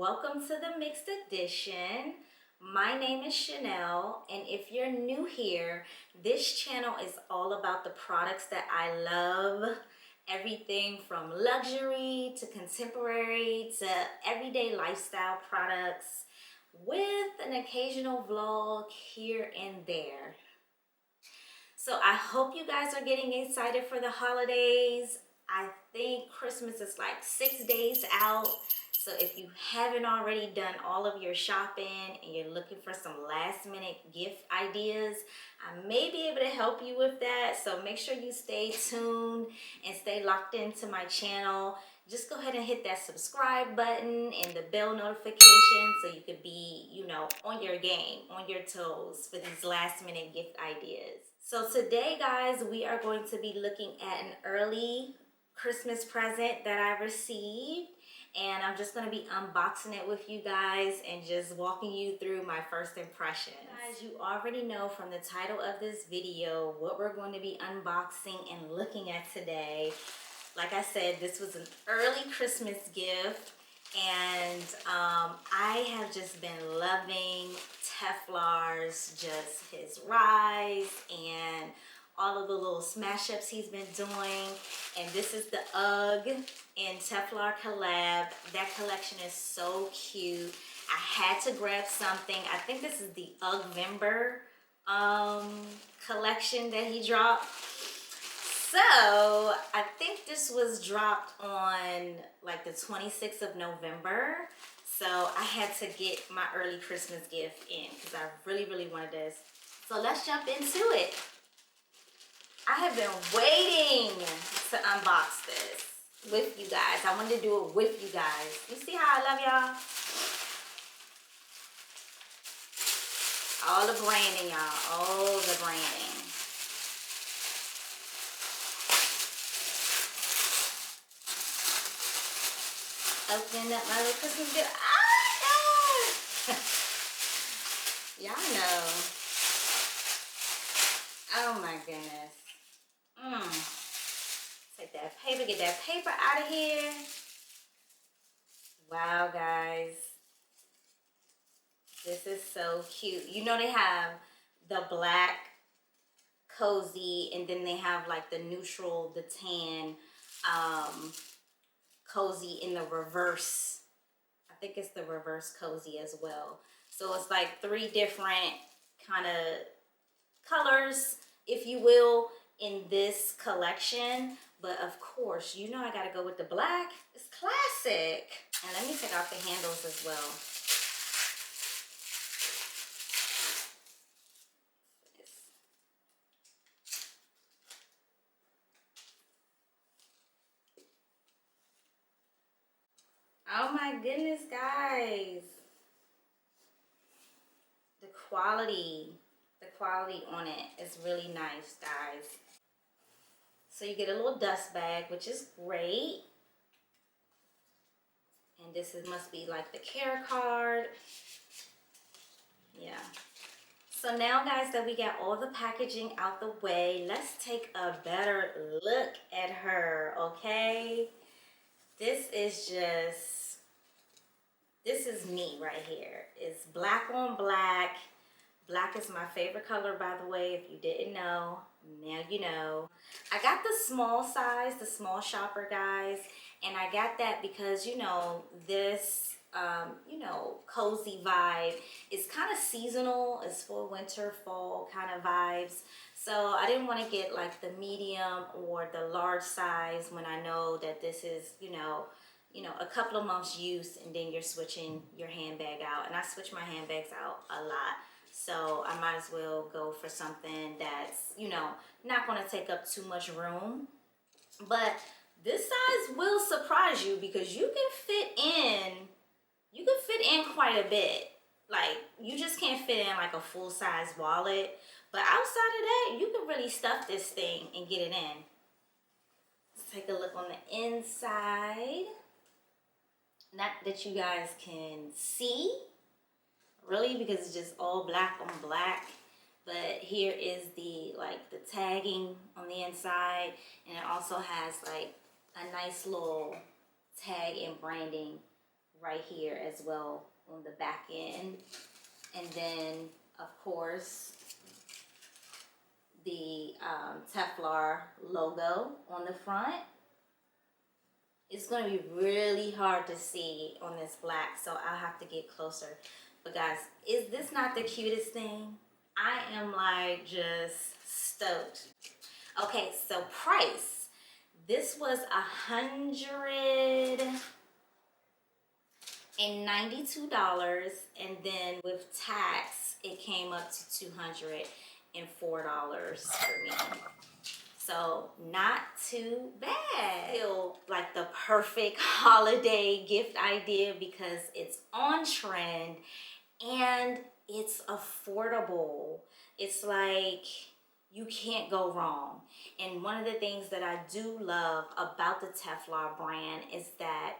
Welcome to the Mixed Edition. My name is Chanel, and if you're new here, this channel is all about the products that I love. Everything from luxury to contemporary to everyday lifestyle products with an occasional vlog here and there. So I hope you guys are getting excited for the holidays. I think Christmas is like 6 days out. So if you haven't already done all of your shopping and you're looking for some last minute gift ideas, I may be able to help you with that. So make sure you stay tuned and stay locked into my channel. Just go ahead and hit that subscribe button and the bell notification so you could be, on your game, on your toes for these last minute gift ideas. So today, guys, we are going to be looking at an early Christmas present that I received. And I'm just going to be unboxing it with you guys and just walking you through my first impressions. Guys, you already know from the title of this video what we're going to be unboxing and looking at today. Like I said, this was an early Christmas gift, and I have just been loving Teflar's, just his rise and all of the little smash ups he's been doing. And this is the UGG and Teflar collab. That collection is so cute. I had to grab something. I think this is the UGG collection that he dropped. So I think this was dropped on like the 26th of November. So I had to get my early Christmas gift in because I really, really wanted this. So let's jump into it. I have been waiting to unbox this with you guys. I wanted to do it with you guys. You see how I love y'all? All the branding, y'all. All the branding. Opening up my little Christmas gift. Ah, yeah. Y'all know. Oh my goodness. Take that paper, get that paper out of here. Wow, guys. This is so cute. You know they have the black cozy, and then they have like the neutral, the tan cozy in the reverse. I think it's the reverse cozy as well. So it's like 3 different kind of colors, if you will, in this collection. But of course, you know I gotta go with the black. It's classic. And let me take off the handles as well. Oh my goodness, guys. The quality on it is really nice, guys. So you get a little dust bag, which is great. And this must be like the care card. Yeah. So now, guys, that we got all the packaging out the way, let's take a better look at her, okay? This is me right here. It's black on black. Black is my favorite color, by the way, if you didn't know. Now you know. I got the small size, the small shopper, guys. And I got that because, this, cozy vibe is kind of seasonal. It's for winter, fall kind of vibes. So I didn't want to get like the medium or the large size when I know that this is, a couple of months use, and then you're switching your handbag out. And I switch my handbags out a lot. So I might as well go for something that's, not going to take up too much room. But this size will surprise you because you can fit in quite a bit. Like, you just can't fit in like a full-size wallet. But outside of that, you can really stuff this thing and get it in. Let's take a look on the inside. Not that you guys can see, really, because it's just all black on black. But here is the tagging on the inside, and it also has like a nice little tag and branding right here as well on the back end. And then, of course, the Teflar logo on the front. It's going to be really hard to see on this black, so I'll have to get closer. But guys, is this not the cutest thing? I am like just stoked. Okay, so price. This was $192, and then with tax, it came up to $204 for me. So not too bad. Still like the perfect holiday gift idea because it's on trend and it's affordable. It's like you can't go wrong. And one of the things that I do love about the Teflar brand is that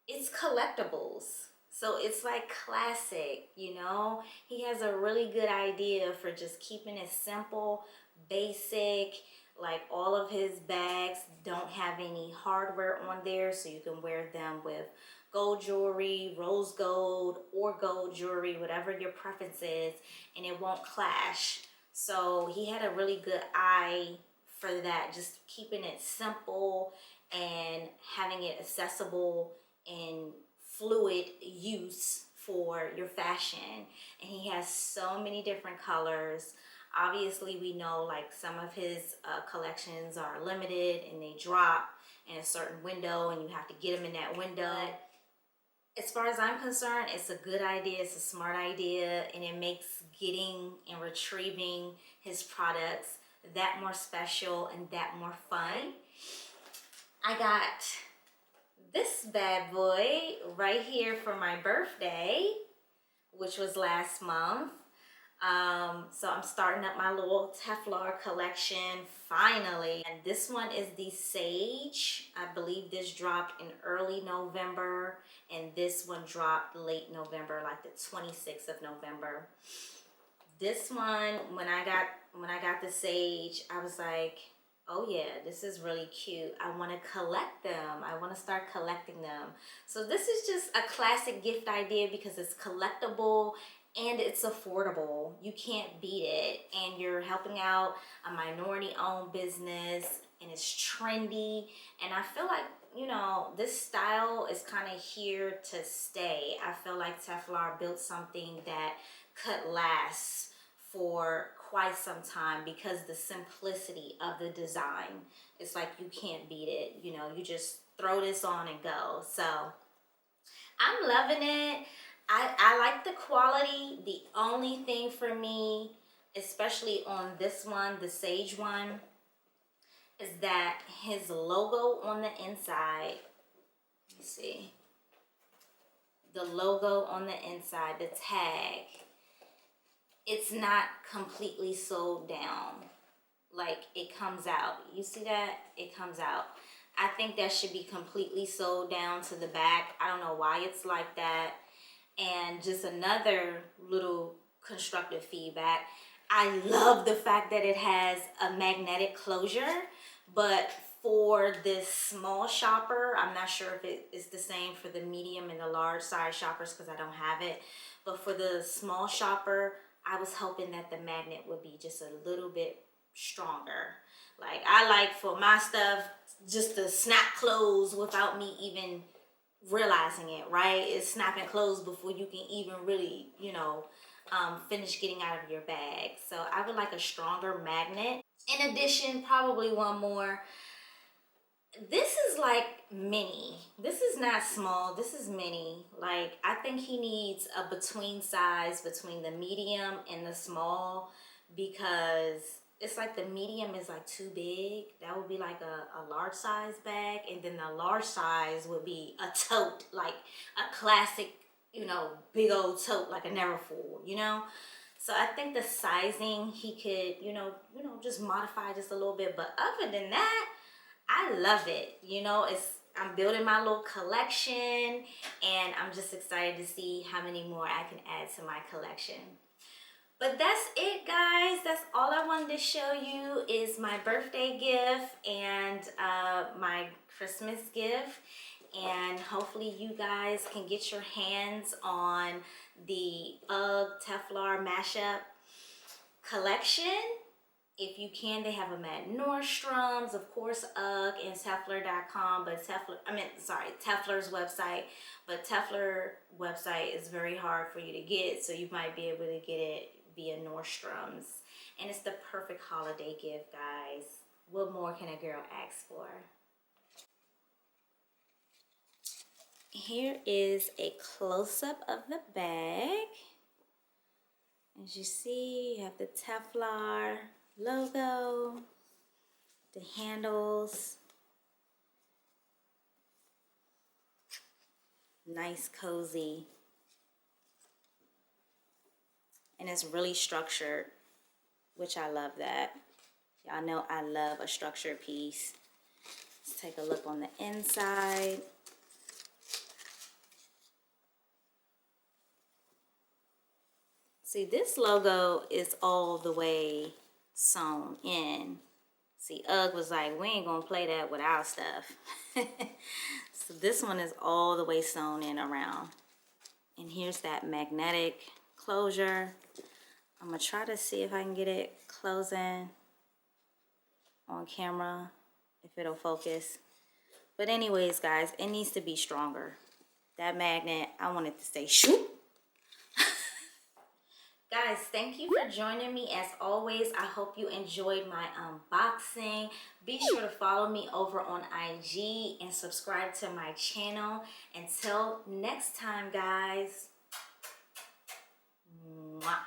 it's collectibles. So it's like classic, you know? He has a really good idea for just keeping it simple, basic. Like all of his bags don't have any hardware on there, so you can wear them with gold jewelry, rose gold, or gold jewelry, whatever your preference is, and it won't clash. So he had a really good eye for that, just keeping it simple and having it accessible and fluid use for your fashion. And he has so many different colors. Obviously, we know like some of his collections are limited and they drop in a certain window and you have to get them in that window. But as far as I'm concerned, it's a good idea, it's a smart idea, and it makes getting and retrieving his products that more special and that more fun. I got this bad boy right here for my birthday, which was last month. So I'm starting up my little Teflar collection finally. And this one is the Sage. I believe this dropped in early November, and this one dropped late November, like the 26th of November. This one, when I got the Sage, I was like, oh yeah, this is really cute. I want to collect them. I want to start collecting them. So this is just a classic gift idea because it's collectible and it's affordable. You can't beat it. And you're helping out a minority-owned business, and it's trendy. And I feel like, you know, this style is kind of here to stay. I feel like Teflar built something that could last for quite some time because the simplicity of the design, it's like you can't beat it. You know, you just throw this on and go. So I'm loving it. I like the quality. The only thing for me, especially on this one, the Sage one, is that his logo on the inside, let me see, the logo on the inside, the tag, it's not completely sewed down. Like, it comes out. You see that? It comes out. I think that should be completely sewed down to the back. I don't know why it's like that. And just another little constructive feedback, I love the fact that it has a magnetic closure, but for this small shopper, I'm not sure if it is the same for the medium and the large size shoppers because I don't have it, but for the small shopper, I was hoping that the magnet would be just a little bit stronger. Like, I like for my stuff just to snap close without me even realizing it, right? It's snapping closed before you can even really, you know, finish getting out of your bag. So I would like a stronger magnet. In addition, probably one more. This is like mini. This is not small. This is mini. Like, I think he needs a between size between the medium and the small, because it's like the medium is like too big. That would be like a large size bag, and then the large size would be a tote, like a classic, you know, big old tote, like a Neverfull, you know. So I think the sizing he could, you know, just modify just a little bit. But other than that, I love it. You know, I'm building my little collection, and I'm just excited to see how many more I can add to my collection. But that's it, guys. That's all I wanted to show you is my birthday gift and my Christmas gift. and hopefully you guys can get your hands on the UGG Teflar mashup collection. If you can, they have them at Nordstrom's, of course, UGG and Teflar.com, but Teflar's website. But Teflar website is very hard for you to get, so you might be able to get it via Nordstrom's. And it's the perfect holiday gift, guys. What more can a girl ask for? Here is a close-up of the bag. As you see, you have the Teflar logo, the handles, nice, cozy, and it's really structured, which I love that. Y'all know I love a structured piece. Let's take a look on the inside. See, this logo is all the way sewn in. See, UGG was like, we ain't gonna play that with our stuff. So this one is all the way sewn in around. And here's that magnetic closure. I'm gonna try to see if I can get it closing on camera, if it'll focus. But anyways, guys, it needs to be stronger. That magnet, I want it to stay shoop. Guys, thank you for joining me. As always, I hope you enjoyed my unboxing. Be sure to follow me over on IG and subscribe to my channel. Until next time, guys. Mwah.